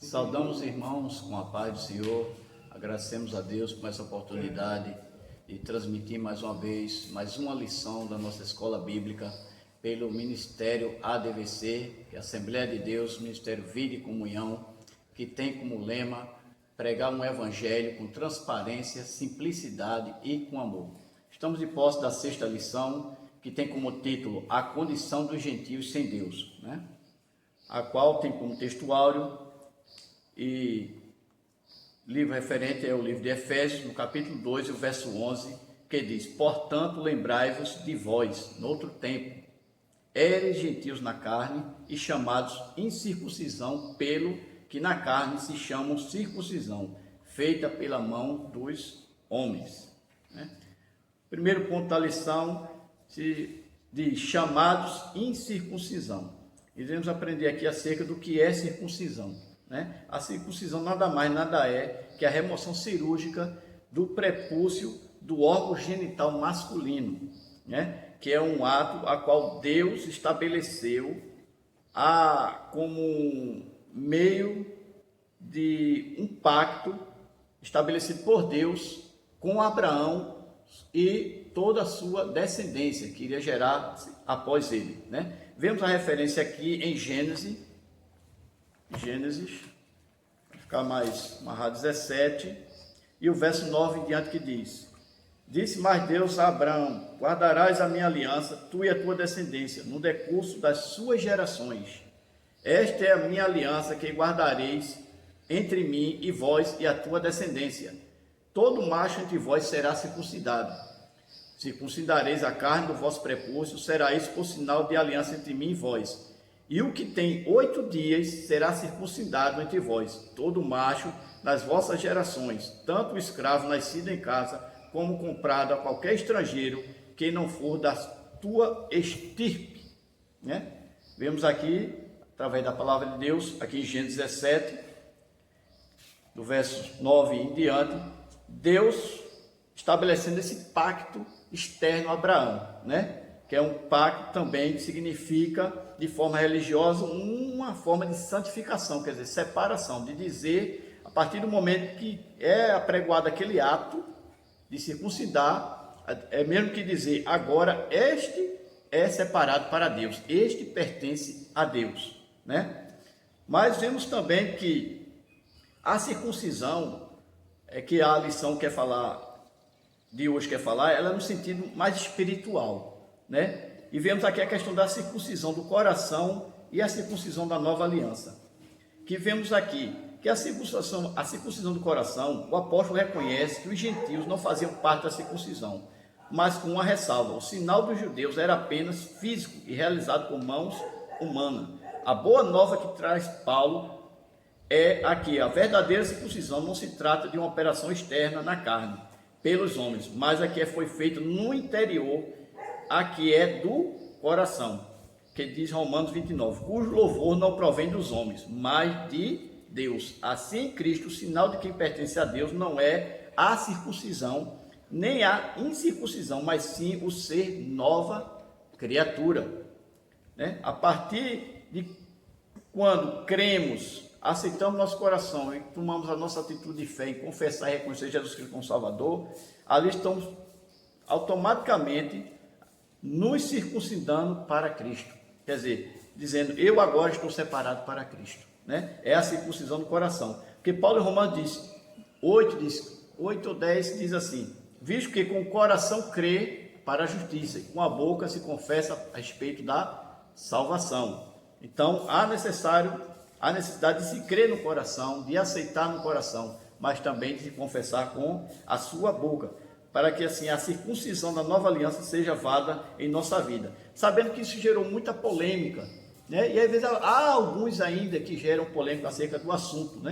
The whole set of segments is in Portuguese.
Saudamos irmãos com a paz do Senhor, agradecemos a Deus por essa oportunidade de transmitir mais uma vez, mais uma lição da nossa escola bíblica pelo Ministério ADVC, que é a Assembleia de Deus, Ministério Vida e Comunhão, que tem como lema pregar um evangelho com transparência, simplicidade e com amor. Estamos de posse da sexta lição, que tem como título A Condição dos Gentios Sem Deus, a qual tem como textuário e livro referente é o livro de Efésios, no capítulo 2, o verso 11, que diz: portanto, lembrai-vos de vós, noutro tempo, éreis gentios na carne e chamados incircuncisão, pelo que na carne se chamam circuncisão, feita pela mão dos homens. Primeiro ponto da lição se diz chamados incircuncisão. Iremos aprender aqui acerca do que é circuncisão. A circuncisão nada mais, nada é que a remoção cirúrgica do prepúcio do órgão genital masculino, que é um ato a qual Deus estabeleceu como um meio de um pacto estabelecido por Deus com Abraão e toda a sua descendência que iria gerar após ele. Vemos a referência aqui em Gênesis, vai ficar mais amarrado, 17, e o verso 9 em diante, que diz: disse mais Deus a Abraão: guardarás a minha aliança, tu e a tua descendência, no decurso das suas gerações. Esta é a minha aliança que guardareis entre mim e vós e a tua descendência. Todo macho entre vós será circuncidado. Circuncidareis a carne do vosso prepúcio, será isso por sinal de aliança entre mim e vós. E o que tem 8 dias será circuncidado entre vós, todo macho nas vossas gerações, tanto o escravo nascido em casa, como comprado a qualquer estrangeiro, que não for da tua estirpe. Vemos aqui, através da palavra de Deus, aqui em Gênesis 17, do verso 9 em diante, Deus estabelecendo esse pacto externo a Abraão, que é um pacto também que significa, de forma religiosa, uma forma de santificação, quer dizer, separação, de dizer, a partir do momento que é apregoado aquele ato de circuncidar, é mesmo que dizer, agora este é separado para Deus, este pertence a Deus, Mas vemos também que a circuncisão, é que a lição quer falar, de hoje quer falar, ela é no sentido mais espiritual, E vemos aqui a questão da circuncisão do coração e a circuncisão da nova aliança. Que vemos aqui que a circuncisão do coração, o apóstolo reconhece que os gentios não faziam parte da circuncisão, mas com uma ressalva: o sinal dos judeus era apenas físico e realizado por mãos humanas. A boa nova que traz Paulo é aqui: a verdadeira circuncisão não se trata de uma operação externa na carne, pelos homens, mas a que foi feita no interior, a que é do coração, que diz Romanos 29, cujo louvor não provém dos homens, mas de Deus. Assim, Cristo, o sinal de quem pertence a Deus, não é a circuncisão, nem a incircuncisão, mas sim o ser nova criatura. A partir de quando cremos, aceitamos nosso coração e tomamos a nossa atitude de fé em confessar e reconhecer Jesus Cristo como Salvador, ali estamos automaticamente nos circuncidando para Cristo, quer dizer, dizendo, eu agora estou separado para Cristo, É a circuncisão do coração, porque Paulo em Romanos 8 ou 10 diz assim: visto que com o coração crê para a justiça, e com a boca se confessa a respeito da salvação. Então, há necessidade de se crer no coração, de aceitar no coração, mas também de se confessar com a sua boca, para que assim a circuncisão da nova aliança seja válida em nossa vida. Sabendo que isso gerou muita polêmica, E às vezes há alguns ainda que geram polêmica acerca do assunto,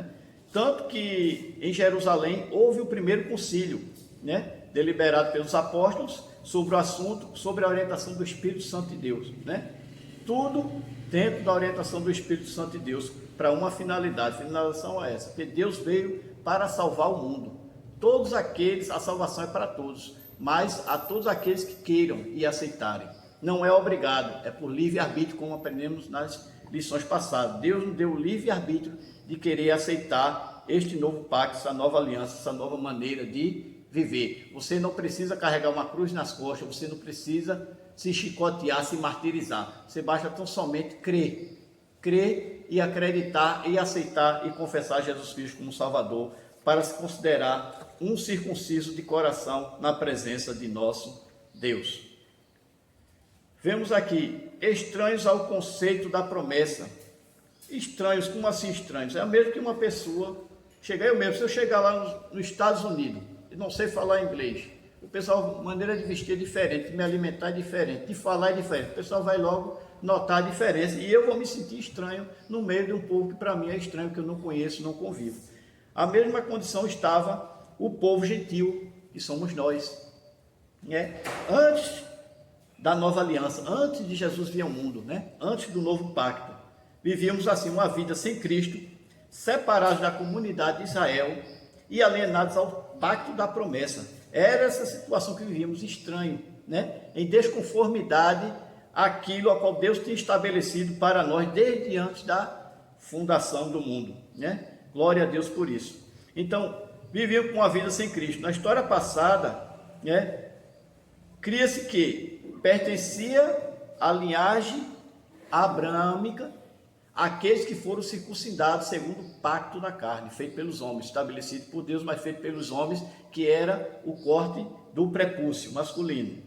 Tanto que em Jerusalém houve o primeiro concílio, deliberado pelos apóstolos sobre o assunto, sobre a orientação do Espírito Santo de Deus, Tudo dentro da orientação do Espírito Santo de Deus, para uma finalidade. A finalização é essa, que Deus veio para salvar o mundo. A salvação é para todos, mas a todos aqueles que queiram e aceitarem. Não é obrigado, é por livre-arbítrio, como aprendemos nas lições passadas. Deus nos deu o livre-arbítrio de querer aceitar este novo pacto, essa nova aliança, essa nova maneira de viver. Você não precisa carregar uma cruz nas costas, você não precisa se chicotear, se martirizar. Você basta tão somente crer. Crer e acreditar e aceitar e confessar Jesus Cristo como Salvador, para se considerar um circunciso de coração na presença de nosso Deus. Vemos aqui, estranhos ao conceito da promessa. Estranhos, como assim estranhos? É o mesmo que uma pessoa, eu mesmo, se eu chegar lá nos Estados Unidos e não sei falar inglês, o pessoal, maneira de vestir é diferente, de me alimentar é diferente, de falar é diferente, o pessoal vai logo notar a diferença e eu vou me sentir estranho no meio de um povo que para mim é estranho, que eu não conheço, não convivo. A mesma condição estava o povo gentil, que somos nós, né? Antes da nova aliança, antes de Jesus vir ao mundo, né? Antes do novo pacto, vivíamos assim uma vida sem Cristo, separados da comunidade de Israel e alienados ao pacto da promessa. Era essa situação que vivíamos, estranho, né? Em desconformidade àquilo a qual Deus tinha estabelecido para nós desde antes da fundação do mundo, né? Glória a Deus por isso. Então, viviam com uma vida sem Cristo. Na história passada, né, cria-se que pertencia à linhagem abraâmica aqueles que foram circuncidados segundo o pacto da carne, feito pelos homens, estabelecido por Deus, mas feito pelos homens, que era o corte do prepúcio masculino.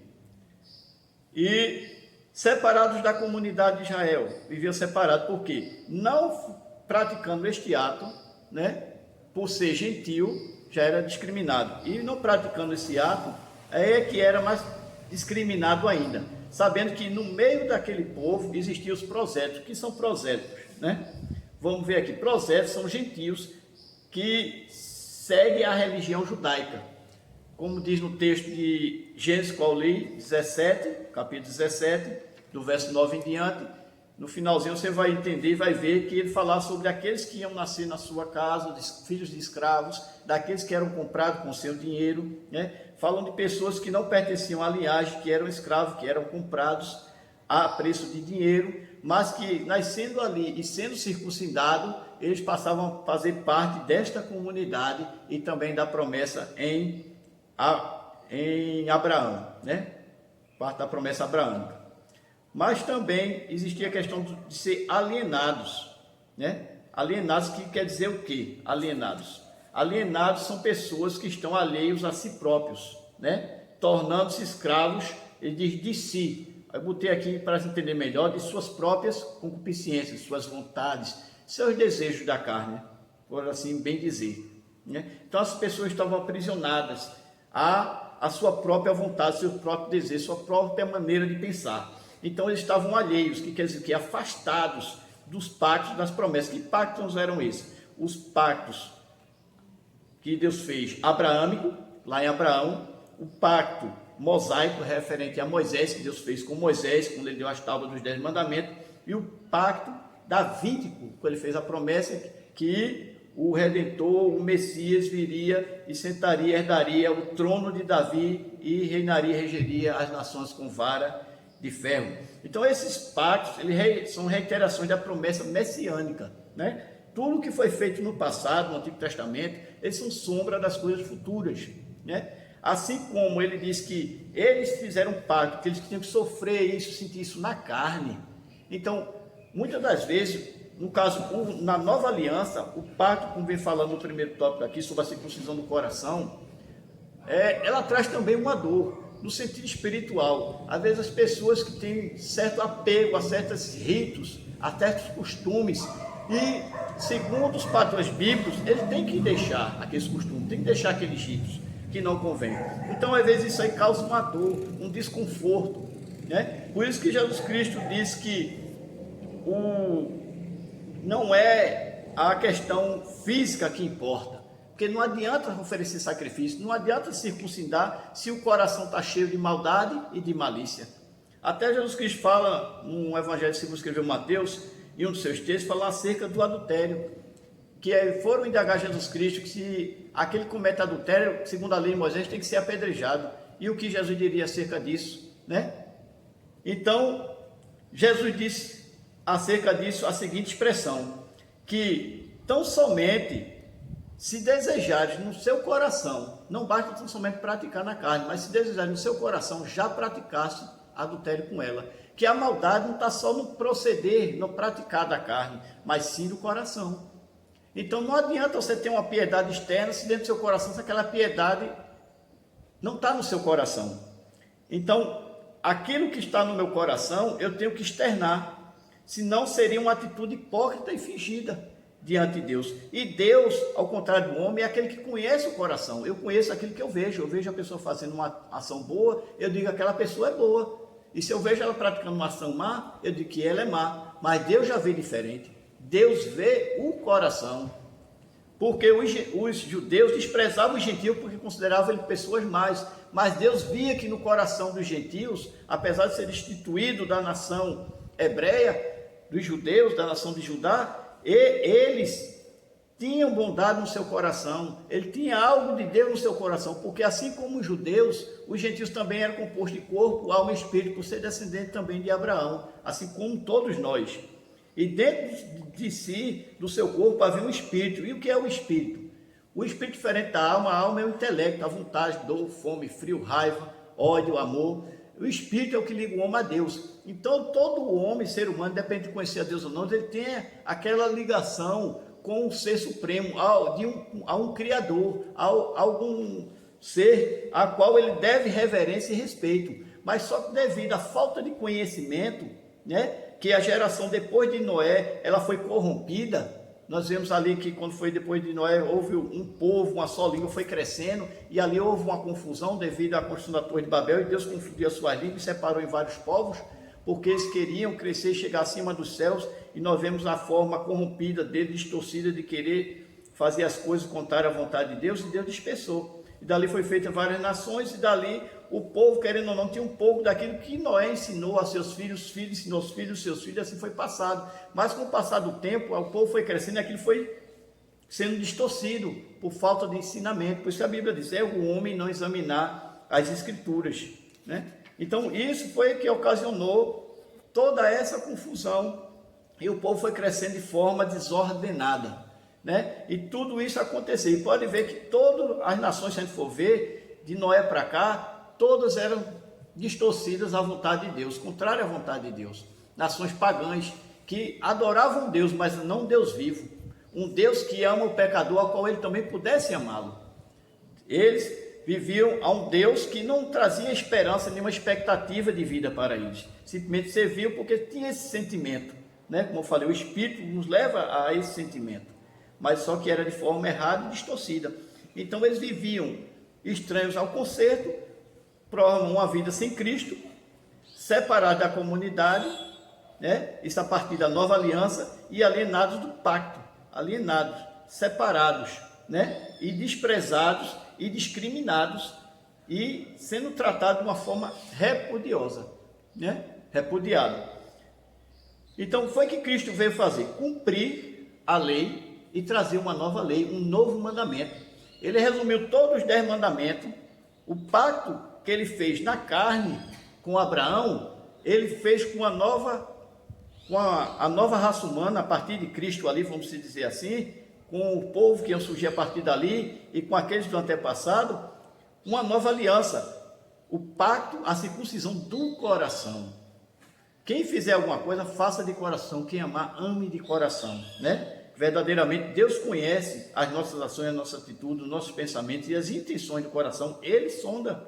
E separados da comunidade de Israel, viviam separados, por quê? Não praticando este ato, né, por ser gentil, já era discriminado. E não praticando esse ato, é que era mais discriminado ainda, sabendo que no meio daquele povo existiam os prosélitos. O que são prosélitos, né? Vamos ver aqui, prosélitos são gentios que seguem a religião judaica, como diz no texto de Gênesis, qual eu li, 17, capítulo 17, do verso 9 em diante. No finalzinho você vai entender e vai ver que ele fala sobre aqueles que iam nascer na sua casa, filhos de escravos, daqueles que eram comprados com seu dinheiro, né? Falam de pessoas que não pertenciam à linhagem, que eram escravos, que eram comprados a preço de dinheiro, mas que nascendo ali e sendo circuncidados, eles passavam a fazer parte desta comunidade e também da promessa em Abraão, né? Parte da promessa abraâmica. Mas também existia a questão de ser alienados, né? Alienados, que quer dizer o quê? Alienados. Alienados são pessoas que estão alheios a si próprios, né? Tornando-se escravos de si. Eu botei aqui para entender melhor, de suas próprias concupiscências, suas vontades, seus desejos da carne, por assim bem dizer, né? Então as pessoas estavam aprisionadas a sua própria vontade, seu próprio desejo, sua própria maneira de pensar. Então eles estavam alheios, que quer dizer que afastados dos pactos, das promessas. Que pactos eram esses? Os pactos que Deus fez abraâmico, lá em Abraão, o pacto mosaico, referente a Moisés, que Deus fez com Moisés, quando ele deu as tábuas dos 10 mandamentos, e o pacto davídico, quando ele fez a promessa que o Redentor, o Messias, viria e sentaria, herdaria o trono de Davi e reinaria e regeria as nações com vara de ferro. Então esses pactos, eles são reiterações da promessa messiânica, né? Tudo que foi feito no passado, no Antigo Testamento, eles são sombra das coisas futuras, né? Assim como ele diz que eles fizeram um pacto, que eles tinham que sofrer isso, sentir isso na carne. Então, muitas das vezes, no caso, na nova aliança, o pacto, como vem falando no primeiro tópico aqui, sobre a circuncisão do coração, ela traz também uma dor, no sentido espiritual. Às vezes as pessoas que têm certo apego a certos ritos, a certos costumes, e segundo os padrões bíblicos, eles têm que deixar aqueles costumes, têm que deixar aqueles ritos que não convém. Então às vezes isso aí causa uma dor, um desconforto, né? Por isso que Jesus Cristo diz que não é a questão física que importa, porque não adianta oferecer sacrifício, não adianta circuncidar se o coração está cheio de maldade e de malícia. Até Jesus Cristo fala no Evangelho segundo escreveu Mateus, em um dos seus textos, fala acerca do adultério, que foram indagar Jesus Cristo que se aquele que comete adultério, segundo a lei de Moisés, tem que ser apedrejado. E o que Jesus diria acerca disso, né? Então, Jesus disse acerca disso a seguinte expressão, que tão somente se desejares no seu coração, não basta tão somente praticar na carne, mas se desejares no seu coração, já praticaste adultério com ela. Que a maldade não está só no proceder, no praticar da carne, mas sim do coração. Então não adianta você ter uma piedade externa se dentro do seu coração, se aquela piedade não está no seu coração. Então, aquilo que está no meu coração, eu tenho que externar, senão seria uma atitude hipócrita e fingida diante de Deus. E Deus, ao contrário do homem, é aquele que conhece o coração. Eu conheço aquilo que eu vejo a pessoa fazendo uma ação boa, eu digo que aquela pessoa é boa. E se eu vejo ela praticando uma ação má, eu digo que ela é má. Mas Deus já vê diferente. Deus vê o coração. Porque os judeus desprezavam os gentios porque consideravam eles pessoas más. Mas Deus via que no coração dos gentios, apesar de ser instituído da nação hebreia, dos judeus, da nação de Judá, eles tinham bondade no seu coração, ele tinha algo de Deus no seu coração, porque assim como os judeus, os gentios também eram compostos de corpo, alma e espírito, por ser descendente também de Abraão, assim como todos nós. E dentro de si, do seu corpo, havia um espírito. E o que é o espírito? O espírito diferente da alma, a alma é o intelecto, a vontade, dor, fome, frio, raiva, ódio, amor. O espírito é o que liga o homem a Deus. Então, todo homem, ser humano, depende de conhecer a Deus ou não, ele tem aquela ligação com o ser supremo, a um criador, a algum ser a qual ele deve reverência e respeito. Mas só que devido à falta de conhecimento, né, que a geração depois de Noé, ela foi corrompida. Nós vemos ali que quando foi depois de Noé, houve um povo, uma só língua foi crescendo, e ali houve uma confusão devido à construção da Torre de Babel, e Deus confundiu as suas línguas e separou em vários povos, porque eles queriam crescer e chegar acima dos céus, e nós vemos a forma corrompida deles, distorcida de querer fazer as coisas contrárias à vontade de Deus, e Deus dispersou. E dali foi feita várias nações, e dali o povo, querendo ou não, tinha um pouco daquilo que Noé ensinou a seus filhos, os filhos ensinou os filhos, seus filhos, assim foi passado. Mas com o passar do tempo, o povo foi crescendo e aquilo foi sendo distorcido por falta de ensinamento. Por isso que a Bíblia diz, é o homem não examinar as Escrituras, né? Então isso foi o que ocasionou toda essa confusão, e o povo foi crescendo de forma desordenada, né? E tudo isso aconteceu. E pode ver que todas as nações, se a gente for ver, de Noé para cá, todas eram distorcidas à vontade de Deus, contrária à vontade de Deus. Nações pagãs que adoravam Deus, mas não Deus vivo. Um Deus que ama o pecador, a qual ele também pudesse amá-lo. Eles viviam a um Deus que não trazia esperança, nenhuma expectativa de vida para eles. Simplesmente serviu porque tinha esse sentimento, né? Como eu falei, o Espírito nos leva a esse sentimento, mas só que era de forma errada e distorcida. Então eles viviam estranhos ao concerto, provavam uma vida sem Cristo, separados da comunidade, né? Isso a partir da nova aliança, e alienados do pacto, alienados, separados, né? E desprezados e discriminados, e sendo tratados de uma forma repudiosa, né? Repudiado. Então foi que Cristo veio fazer, cumprir a lei e trazer uma nova lei, um novo mandamento. Ele resumiu todos os 10 mandamentos. O pacto que ele fez na carne com Abraão, ele fez com a nova raça humana, a partir de Cristo ali, vamos dizer assim, com o povo que ia surgir a partir dali, e com aqueles do antepassado, uma nova aliança, o pacto, a circuncisão do coração. Quem fizer alguma coisa, faça de coração, quem amar, ame de coração, né? Verdadeiramente, Deus conhece as nossas ações, as nossas atitudes, os nossos pensamentos e as intenções do coração. Ele sonda,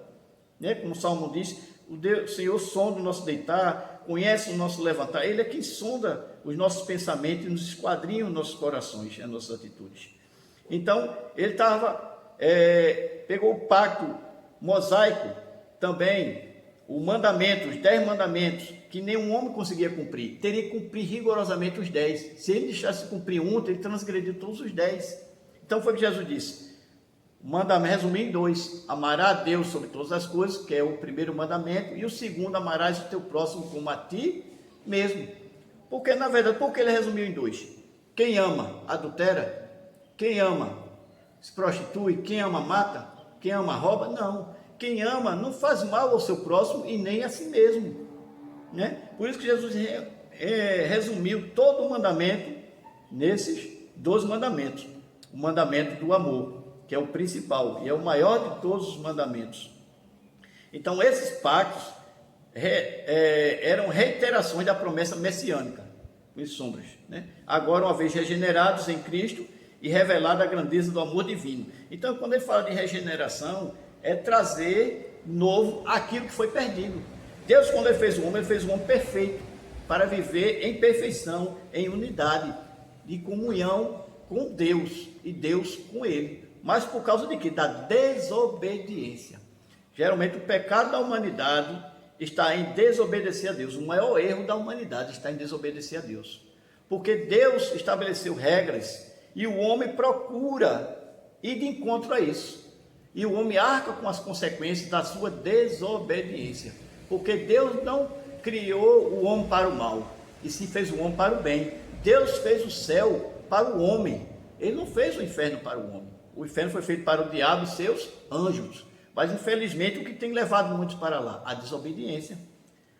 né? Como o Salmo diz, o Senhor sonda o nosso deitar, conhece o nosso levantar. Ele é quem sonda os nossos pensamentos e nos esquadrinha os nossos corações, as nossas atitudes. Então, ele pegou o pacto mosaico também, o mandamento, os 10 mandamentos, que nenhum homem conseguia cumprir, teria que cumprir rigorosamente os 10. Se ele deixasse cumprir um, ele transgrediu todos os 10. Então foi o que Jesus disse. O mandamento resumiu em 2: amará a Deus sobre todas as coisas, que é o primeiro mandamento, e o segundo, amarás o teu próximo como a ti mesmo. Porque, na verdade, por que ele resumiu em 2? Quem ama, adultera. Quem ama, se prostitui. Quem ama, mata. Quem ama, rouba. Não. Quem ama não faz mal ao seu próximo e nem a si mesmo, né? Por isso que Jesus resumiu todo o mandamento nesses 12 mandamentos. O mandamento do amor, que é o principal e é o maior de todos os mandamentos. Então, esses pactos eram reiterações da promessa messiânica, em sombras, né? Agora, uma vez regenerados em Cristo e revelada a grandeza do amor divino. Então, quando ele fala de regeneração, é trazer novo aquilo que foi perdido. Deus, quando ele fez o homem perfeito, para viver em perfeição, em unidade, de comunhão com Deus e Deus com ele. Mas por causa de quê? Da desobediência. Geralmente o pecado da humanidade está em desobedecer a Deus. O maior erro da humanidade está em desobedecer a Deus. Porque Deus estabeleceu regras e o homem procura ir de encontro a isso. E o homem arca com as consequências da sua desobediência. Porque Deus não criou o homem para o mal, e sim fez o homem para o bem. Deus fez o céu para o homem. Ele não fez o inferno para o homem. O inferno foi feito para o diabo e seus anjos. Mas, infelizmente, o que tem levado muitos para lá? A desobediência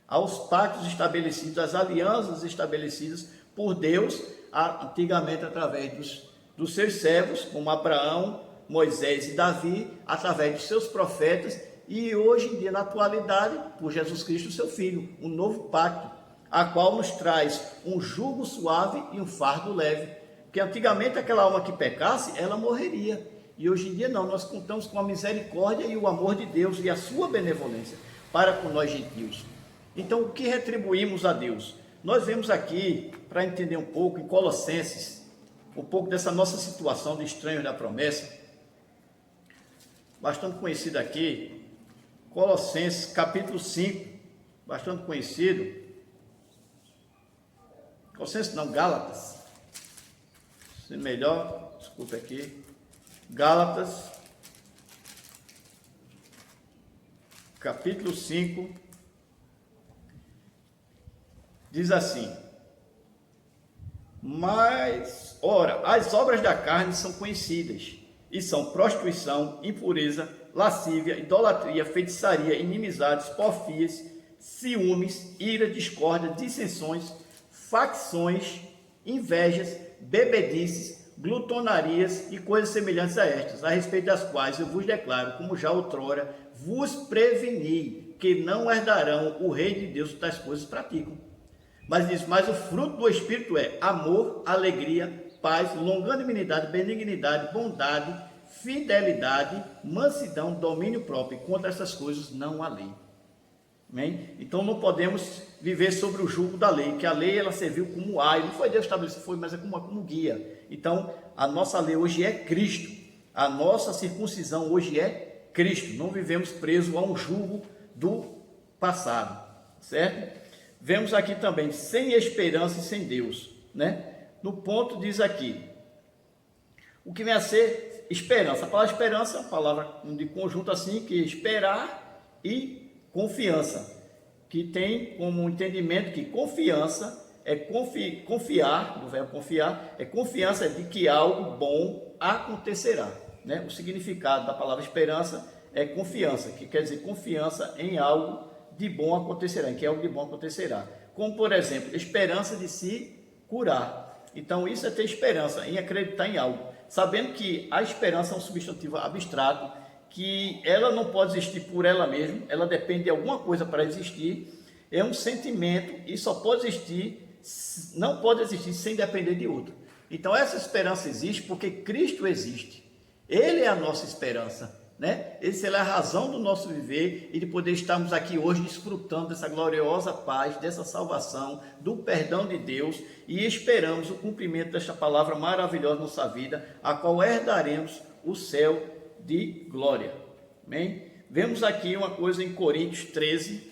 aos pactos estabelecidos, às alianças estabelecidas por Deus, antigamente através dos seus servos, como Abraão, Moisés e Davi, através dos seus profetas, e hoje em dia, na atualidade, por Jesus Cristo, seu Filho, um novo pacto, a qual nos traz um jugo suave e um fardo leve. Porque antigamente aquela alma que pecasse, ela morreria. E hoje em dia não, nós contamos com a misericórdia e o amor de Deus e a sua benevolência para com nós gentios. Então, o que retribuímos a Deus? Nós vemos aqui, para entender um pouco, em Colossenses, um pouco dessa nossa situação de estranhos da promessa, bastante conhecida aqui, Colossenses capítulo 5, bastante conhecido. Colossenses não, Gálatas. Se melhor, desculpa aqui. Gálatas, capítulo 5, diz assim: mas, ora, as obras da carne são conhecidas, e são prostituição, impureza, lascívia, idolatria, feitiçaria, inimizades, porfias, ciúmes, ira, discórdia, dissensões, facções, invejas, bebedices, glutonarias e coisas semelhantes a estas, a respeito das quais eu vos declaro, como já outrora vos preveni, que não herdarão o reino de Deus, tais coisas praticam. Mas diz, mas o fruto do Espírito é amor, alegria, paz, longanimidade, benignidade, bondade, fidelidade, mansidão, domínio próprio. E contra essas coisas não há lei. Amém? Então não podemos viver sobre o jugo da lei, que a lei ela serviu como aio, não foi Deus estabelecido, foi, mas é como guia. Então a nossa lei hoje é Cristo, a nossa circuncisão hoje é Cristo. Não vivemos presos a um jugo do passado, certo? Vemos aqui também, sem esperança e sem Deus, né? No ponto diz aqui, o que vem a ser esperança. A palavra esperança é uma palavra de conjunto assim, que esperar e confiança, que tem como entendimento que confiança é confiar, do verbo confiar, é confiança de que algo bom acontecerá, né? O significado da palavra esperança é confiança, que quer dizer confiança em algo de bom acontecerá, em que algo de bom acontecerá. Como, por exemplo, esperança de se curar. Então, isso é ter esperança em acreditar em algo, sabendo que a esperança é um substantivo abstrato, que ela não pode existir por ela mesma, ela depende de alguma coisa para existir, é um sentimento e só pode existir, não pode existir sem depender de outro. Então, essa esperança existe porque Cristo existe. Ele é a nossa esperança, né? Essa é a razão do nosso viver e de poder estarmos aqui hoje desfrutando dessa gloriosa paz, dessa salvação, do perdão de Deus, e esperamos o cumprimento desta palavra maravilhosa na nossa vida, a qual herdaremos o céu de glória. Amém? Vemos aqui uma coisa em Coríntios 13,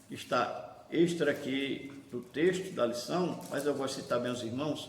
que está extra aqui do texto da lição, mas eu vou citar bem os irmãos.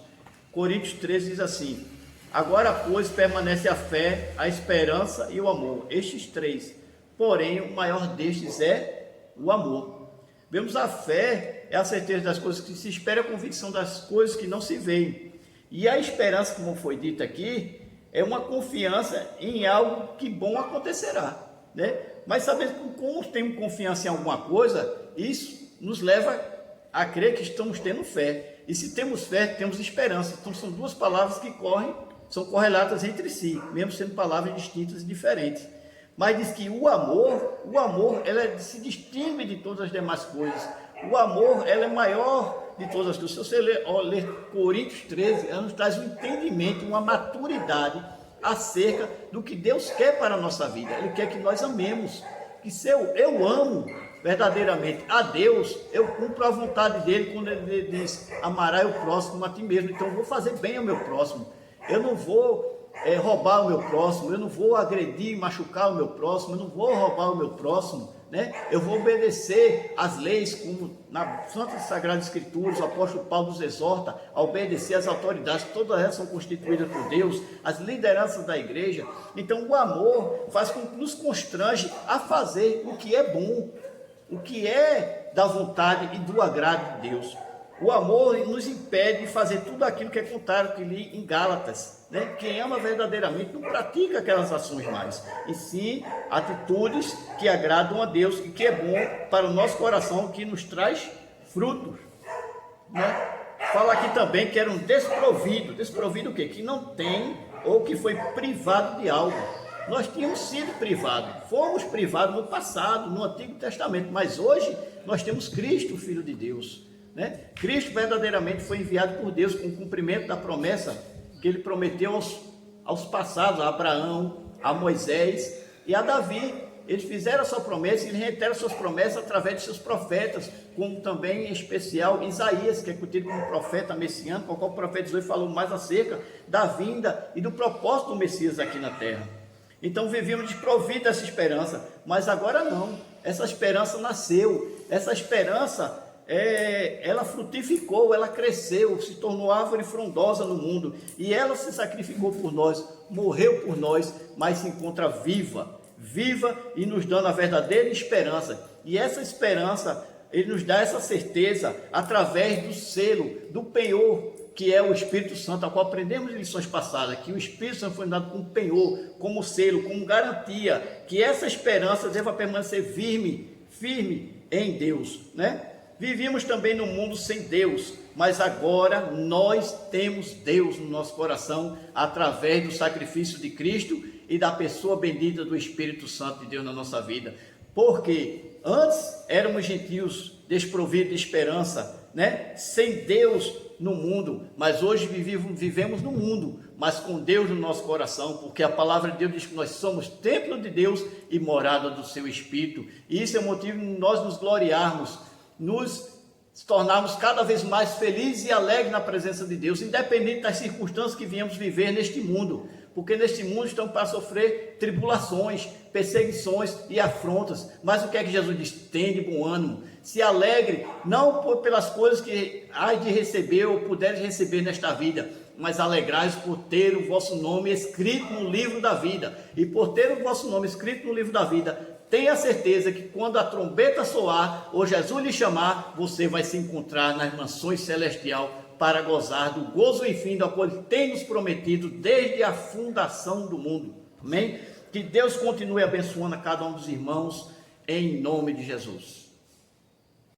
Coríntios 13 diz assim: agora, pois, permanece a fé, a esperança e o amor, estes três, porém o maior destes é o amor. Vemos a fé é a certeza das coisas que se espera, a convicção das coisas que não se veem, e a esperança, como foi dito aqui, é uma confiança em algo que bom acontecerá, né? Mas sabendo que como temos confiança em alguma coisa, isso nos leva a crer que estamos tendo fé. E se temos fé, temos esperança. Então são duas palavras que são correlatas entre si, mesmo sendo palavras distintas e diferentes. Mas diz que o amor, ela se distingue de todas as demais coisas. O amor, ela é maior de todas as coisas. Se você ler Coríntios 13, ela nos traz um entendimento, uma maturidade acerca do que Deus quer para a nossa vida. Ele quer que nós amemos. Que se eu amo verdadeiramente a Deus, eu cumpro a vontade dele quando ele diz: amarás o próximo a ti mesmo. Então eu vou fazer bem ao meu próximo. Eu não vou roubar o meu próximo, eu não vou agredir, machucar o meu próximo, eu não vou roubar o meu próximo, né? Eu vou obedecer às leis, como na Santa e Sagrada Escritura, o apóstolo Paulo nos exorta a obedecer às autoridades, todas elas são constituídas por Deus, as lideranças da igreja. Então o amor faz com que nos constrange a fazer o que é bom, o que é da vontade e do agrado de Deus. O amor nos impede de fazer tudo aquilo que é contrário que li em Gálatas, né? Quem ama verdadeiramente não pratica aquelas ações mais, e sim atitudes que agradam a Deus e que é bom para o nosso coração, que nos traz frutos, né? Fala aqui também que era um desprovido o quê? Que não tem ou que foi privado de algo. Nós tínhamos sido privados, fomos privados no passado, no Antigo Testamento, mas hoje nós temos Cristo, o Filho de Deus. Né? Cristo verdadeiramente foi enviado por Deus com o cumprimento da promessa que ele prometeu aos passados, a Abraão, a Moisés e a Davi. Eles fizeram a sua promessa e eles reiteram suas promessas através de seus profetas, como também em especial Isaías, que é conhecido como profeta messiânico, ao qual o profeta Isaías falou mais acerca da vinda e do propósito do Messias aqui na terra. Então vivíamos desprovidos dessa esperança, mas agora não. Essa esperança nasceu, essa esperança ela frutificou, ela cresceu, se tornou árvore frondosa no mundo, e ela se sacrificou por nós, morreu por nós, mas se encontra viva e nos dando a verdadeira esperança. E essa esperança, ele nos dá essa certeza através do selo, do penhor, que é o Espírito Santo, a qual aprendemos em lições passadas, que o Espírito Santo foi dado como penhor, como selo, como garantia, que essa esperança deva permanecer firme em Deus, né? Vivíamos também no mundo sem Deus, mas agora nós temos Deus no nosso coração através do sacrifício de Cristo e da pessoa bendita do Espírito Santo de Deus na nossa vida. Porque antes éramos gentios, desprovidos de esperança, né? Sem Deus no mundo, mas hoje vivemos no mundo, mas com Deus no nosso coração, porque a palavra de Deus diz que nós somos templo de Deus e morada do seu Espírito, e isso é motivo de nós nos gloriarmos, nos tornarmos cada vez mais felizes e alegres na presença de Deus, independente das circunstâncias que viemos viver neste mundo, porque neste mundo estamos para sofrer tribulações, perseguições e afrontas, mas o que é que Jesus diz? Tem de bom ânimo, se alegre, não pelas coisas que há de receber ou puderes receber nesta vida, mas alegrai-vos por ter o vosso nome escrito no livro da vida, e por ter o vosso nome escrito no livro da vida, tenha certeza que quando a trombeta soar, ou Jesus lhe chamar, você vai se encontrar nas mansões celestiais para gozar do gozo infinito ao qual Ele tem nos prometido desde a fundação do mundo. Amém? Que Deus continue abençoando a cada um dos irmãos, em nome de Jesus.